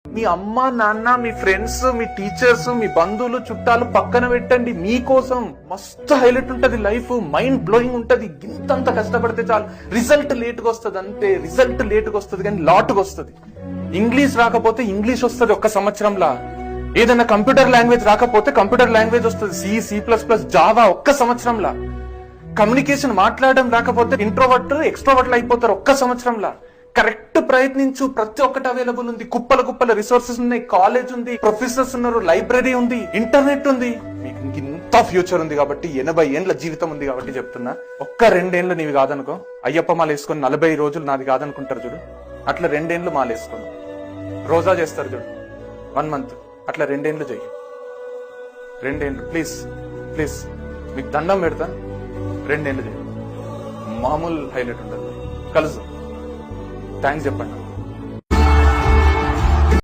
మీ అమ్మ నాన్న, మీ ఫ్రెండ్స్, మీ టీచర్స్, మీ బంధువులు, చుట్టాలు పక్కన పెట్టండి. మీకోసం మస్తు హైలైట్ ఉంటది లైఫ్, మైండ్ బ్లోయింగ్ ఉంటది. ఇంతంత కష్టపడితే చాలు. రిజల్ట్ లేట్గా వస్తుంది అంతే. రిజల్ట్ లేట్గా వస్తుంది కానీ లాట్గా వస్తుంది. ఇంగ్లీష్ రాకపోతే ఇంగ్లీష్ వస్తుంది ఒక్క సంవత్సరంలా. ఏదైనా కంప్యూటర్ లాంగ్వేజ్ రాకపోతే కంప్యూటర్ లాంగ్వేజ్ వస్తుంది. C++, జావా ఒక్క సంవత్సరంలా. కమ్యూనికేషన్ మాట్లాడడం రాకపోతే ఇంట్రోవర్ట్ ఎక్స్ట్రోవర్ట్లు అయిపోతారు ఒక్క సంవత్సరంలా. కరెక్ట్ ప్రయత్నించు. ప్రతి ఒక్కటి అవైలబుల్ ఉంది. కుప్పల కుప్పల రిసోర్సెస్ ఉన్నాయి. కాలేజ్ ఉంది, ప్రొఫెసర్స్ ఉన్నారు, లైబ్రరీ ఉంది, ఇంటర్నెట్ ఉంది. మీకు ఇంత ఫ్యూచర్ ఉంది కాబట్టి, 80 ఏండ్ల జీవితం ఉంది కాబట్టి చెప్తున్నా. ఒక్క 2 ఏళ్ళు నీవి కాదనుకో. అయ్యప్ప మాల వేసుకొని 40 రోజులు నాది కాదనుకుంటారు చూడు. అట్లా 2 ఏళ్ళు మాల వేసుకోను. రోజా చేస్తారు చూడు 1 మంత్. అట్లా 2 ఏళ్ళు చెయ్యి. 2 ఏళ్ళు ప్లీజ్ ప్లీజ్ మీకు దండం పెడతా. 2 ఏళ్ళు చెయ్యి. మామూలు హైలైట్ ఉండదు. కలుసు. థ్యాంక్స్ చెప్పండి.